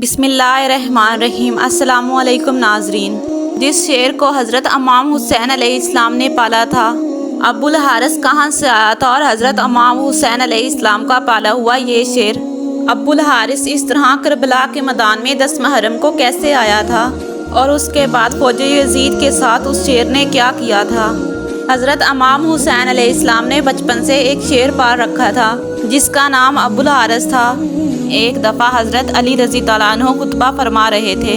بسم اللہ الرحمن الرحیم۔ السلام علیکم ناظرین۔ جس شیر کو حضرت امام حسین علیہ السلام نے پالا تھا، ابو الحارث کہاں سے آیا تھا اور حضرت امام حسین علیہ السلام کا پالا ہوا یہ شیر ابو الحارث اس طرح کربلا کے میدان میں 10 محرم کو کیسے آیا تھا اور اس کے بعد فوج یزید کے ساتھ اس شیر نے کیا کیا تھا۔ حضرت امام حسین علیہ السلام نے بچپن سے ایک شیر پال رکھا تھا جس کا نام ابو الحارث تھا۔ ایک دفعہ حضرت علی رضی اللہ عنہ خطبہ فرما رہے تھے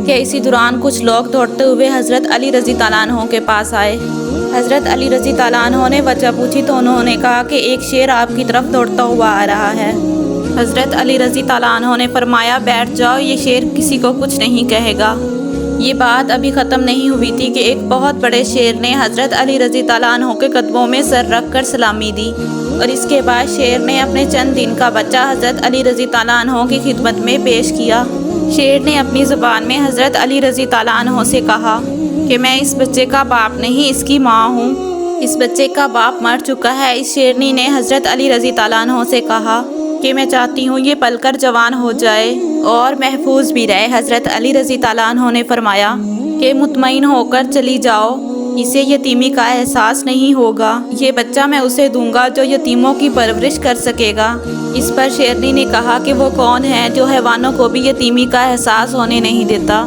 کہ اسی دوران کچھ لوگ دوڑتے ہوئے حضرت علی رضی اللہ عنہ کے پاس آئے۔ حضرت علی رضی اللہ عنہ نے وجہ پوچھی تو انہوں نے کہا کہ ایک شیر آپ کی طرف دوڑتا ہوا آ رہا ہے۔ حضرت علی رضی اللہ عنہ نے فرمایا بیٹھ جاؤ، یہ شیر کسی کو کچھ نہیں کہے گا۔ یہ بات ابھی ختم نہیں ہوئی تھی کہ ایک بہت بڑے شیر نے حضرت علی رضی اللہ عنہ کے قدموں میں سر رکھ کر سلامی دی اور اس کے بعد شیر نے اپنے چند دن کا بچہ حضرت علی رضی اللہ عنہ کی خدمت میں پیش کیا۔ شیر نے اپنی زبان میں حضرت علی رضی اللہ عنہ سے کہا کہ میں اس بچے کا باپ نہیں، اس کی ماں ہوں۔ اس بچے کا باپ مر چکا ہے۔ اس شیرنی نے حضرت علی رضی اللہ عنہ سے کہا کہ میں چاہتی ہوں یہ پل کر جوان ہو جائے اور محفوظ بھی رہے۔ حضرت علی رضی اللہ عنہ نے فرمایا کہ مطمئن ہو کر چلی جاؤ، اسے یتیمی کا احساس نہیں ہوگا۔ یہ بچہ میں اسے دوں گا جو یتیموں کی پرورش کر سکے گا۔ اس پر شیرنی نے کہا کہ وہ کون ہے جو حیوانوں کو بھی یتیمی کا احساس ہونے نہیں دیتا۔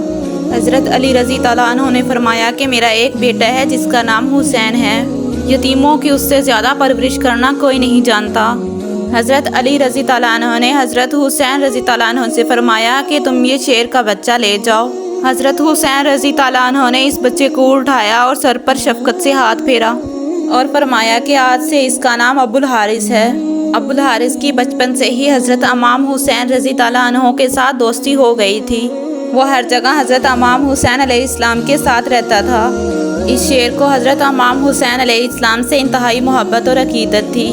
حضرت علی رضی اللہ عنہ نے فرمایا کہ میرا ایک بیٹا ہے جس کا نام حسین ہے، یتیموں کی اس سے زیادہ پرورش کرنا کوئی نہیں جانتا۔ حضرت علی رضی اللہ عنہ نے حضرت حسین رضی اللہ عنہ سے فرمایا کہ تم یہ شیر کا بچہ لے جاؤ۔ حضرت حسین رضی اللہ عنہ نے اس بچے کو اٹھایا اور سر پر شفقت سے ہاتھ پھیرا اور فرمایا کہ آج سے اس کا نام ابو الحارث ہے۔ ابو الحارث کی بچپن سے ہی حضرت امام حسین رضی اللہ عنہ کے ساتھ دوستی ہو گئی تھی۔ وہ ہر جگہ حضرت امام حسین علیہ السلام کے ساتھ رہتا تھا۔ اس شیر کو حضرت امام حسین علیہ السلام سے انتہائی محبت اور عقیدت تھی۔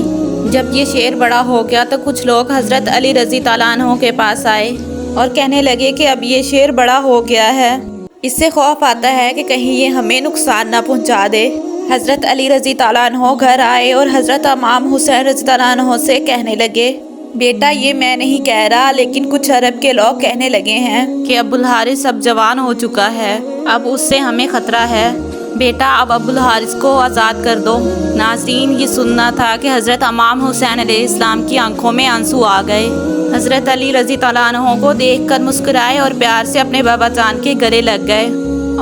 جب یہ شیر بڑا ہو گیا تو کچھ لوگ حضرت علی رضی اللہ عنہ کے پاس آئے اور کہنے لگے کہ اب یہ شیر بڑا ہو گیا ہے، اس سے خوف آتا ہے کہ کہیں یہ ہمیں نقصان نہ پہنچا دے۔ حضرت علی رضی اللہ عنہ گھر آئے اور حضرت امام حسین رضی اللہ عنہ سے کہنے لگے بیٹا یہ میں نہیں کہہ رہا لیکن کچھ عرب کے لوگ کہنے لگے ہیں کہ ابو الحارث اب جوان ہو چکا ہے، اب اس سے ہمیں خطرہ ہے، بیٹا اب ابو الحارث کو آزاد کر دو۔ ناظرین یہ سننا تھا کہ حضرت امام حسین علیہ السلام کی آنکھوں میں آنسو آ گئے۔ حضرت علی رضی اللہ عنہ کو دیکھ کر مسکرائے اور پیار سے اپنے بابا جان کے گلے لگ گئے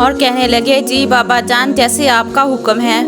اور کہنے لگے جی بابا جان جیسے آپ کا حکم ہے،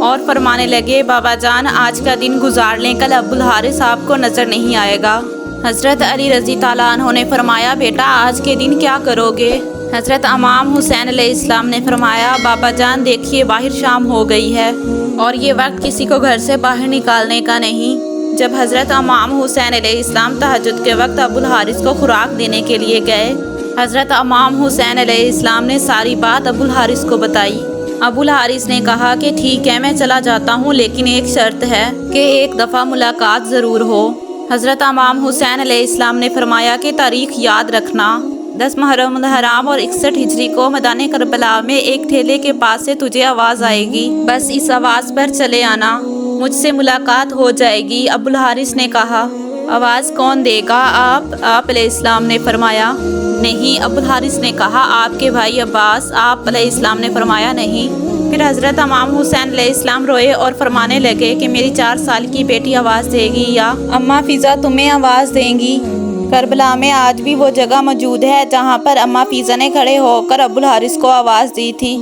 اور فرمانے لگے بابا جان آج کا دن گزار لیں، کل ابو الحارث آپ کو نظر نہیں آئے گا۔ حضرت علی رضی اللہ عنہ نے فرمایا بیٹا آج کے دن کیا کرو گے؟ حضرت امام حسین علیہ السلام نے فرمایا بابا جان دیکھیے باہر شام ہو گئی ہے اور یہ وقت کسی کو گھر سے باہر نکالنے کا نہیں۔ جب حضرت امام حسین علیہ السلام تہجد کے وقت ابو الحارث کو خوراک دینے کے لیے گئے، حضرت امام حسین علیہ السلام نے ساری بات ابو الحارث کو بتائی۔ ابو الحارث نے کہا کہ ٹھیک ہے میں چلا جاتا ہوں لیکن ایک شرط ہے کہ ایک دفعہ ملاقات ضرور ہو۔ حضرت امام حسین علیہ السلام نے فرمایا کہ تاریخ یاد رکھنا، 10 محرم الحرام اور 61 ہجری کو میدان کربلا میں ایک ٹھیلے کے پاس سے تجھے آواز آئے گی، بس اس آواز پر چلے آنا، مجھ سے ملاقات ہو جائے گی۔ ابو الحارث نے کہا آواز کون دے گا؟ آپ علیہ السلام نے فرمایا نہیں۔ ابو الحارث نے کہا آپ کے بھائی عباس؟ آپ علیہ السلام نے فرمایا نہیں۔ پھر حضرت امام حسین علیہ السلام روئے اور فرمانے لگے کہ میری 4 سال کی بیٹی آواز دے گی یا اماں فیضہ تمہیں آواز دیں گی؟ کربلا میں آج بھی وہ جگہ موجود ہے جہاں پر اماں فیضہ نے کھڑے ہو کر ابو الحارث کو آواز دی تھی۔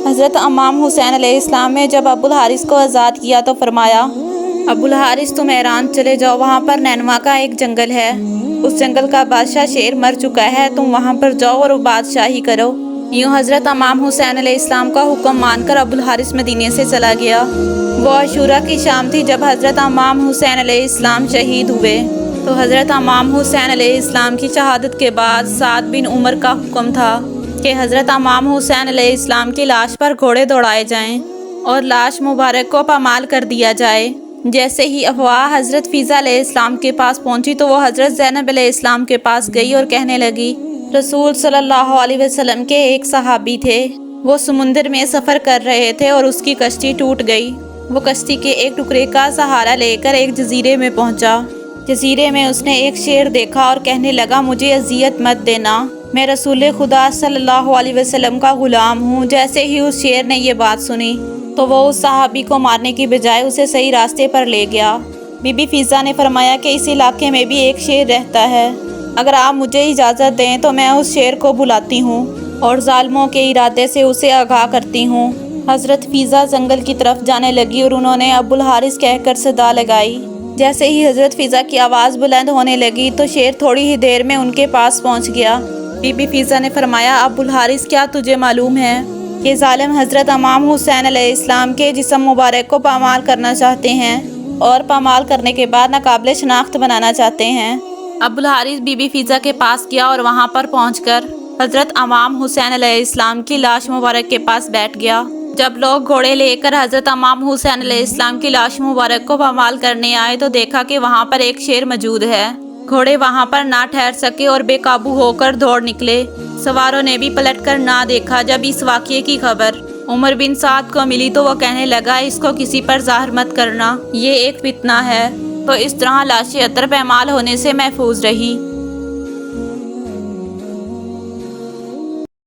حضرت امام حسین علیہ السلام نے جب ابو الحارث کو آزاد کیا تو فرمایا ابو الحارث تم ایران چلے جاؤ، وہاں پر نینوا کا ایک جنگل ہے، اس جنگل کا بادشاہ شیر مر چکا ہے، تم وہاں پر جاؤ اور بادشاہی کرو۔ یوں حضرت امام حسین علیہ السلام کا حکم مان کر ابو الحارث مدینے سے چلا گیا۔ وہ عاشورہ کی شام تھی جب حضرت امام حسین علیہ السلام شہید ہوئے۔ تو حضرت امام حسین علیہ السلام کی شہادت کے بعد سعد بن عمر کا حکم تھا کہ حضرت امام حسین علیہ السلام کی لاش پر گھوڑے دوڑائے جائیں اور لاش مبارک کو پامال کر دیا جائے۔ جیسے ہی افواہ حضرت فیضہ علیہ السلام کے پاس پہنچی تو وہ حضرت زینب علیہ السلام کے پاس گئی اور کہنے لگی رسول صلی اللہ علیہ وسلم کے ایک صحابی تھے، وہ سمندر میں سفر کر رہے تھے اور اس کی کشتی ٹوٹ گئی۔ وہ کشتی کے ایک ٹکڑے کا سہارا لے کر ایک جزیرے میں پہنچا۔ جزیرے میں اس نے ایک شیر دیکھا اور کہنے لگا مجھے اذیت مت دینا، میں رسول خدا صلی اللہ علیہ وسلم کا غلام ہوں۔ جیسے ہی اس شیر نے یہ بات سنی تو وہ اس صحابی کو مارنے کی بجائے اسے صحیح راستے پر لے گیا۔ بی بی فیضہ نے فرمایا کہ اس علاقے میں بھی ایک شیر رہتا ہے، اگر آپ مجھے اجازت دیں تو میں اس شیر کو بلاتی ہوں اور ظالموں کے ارادے سے اسے آگاہ کرتی ہوں۔ حضرت فیضہ جنگل کی طرف جانے لگی اور انہوں نے ابو الحارث کہہ کر صدا لگائی۔ جیسے ہی حضرت فیضہ کی آواز بلند ہونے لگی تو شیر تھوڑی ہی دیر میں ان کے پاس پہنچ گیا۔ بی بی فیضہ نے فرمایا ابو الحارث کیا تجھے معلوم ہے کہ ظالم حضرت امام حسین علیہ السلام کے جسم مبارک کو پامال کرنا چاہتے ہیں اور پامال کرنے کے بعد ناقابل شناخت بنانا چاہتے ہیں؟ ابو الحارث بی بی فیضہ کے پاس گیا اور وہاں پر پہنچ کر حضرت امام حسین علیہ السلام کی لاش مبارک کے پاس بیٹھ گیا۔ جب لوگ گھوڑے لے کر حضرت امام حسین علیہ السلام کی لاش مبارک کو پامال کرنے آئے تو دیکھا کہ وہاں پر ایک شیر موجود ہے۔ گھوڑے وہاں پر نہ ٹھہر سکے اور بے قابو ہو کر دوڑ نکلے۔ سواروں نے بھی پلٹ کر نہ دیکھا۔ جب اس واقعے کی خبر عمر بن سعد کو ملی تو وہ کہنے لگا اس کو کسی پر ظاہر مت کرنا، یہ ایک فتنہ ہے۔ تو اس طرح لاشیں عطر پامال ہونے سے محفوظ رہی۔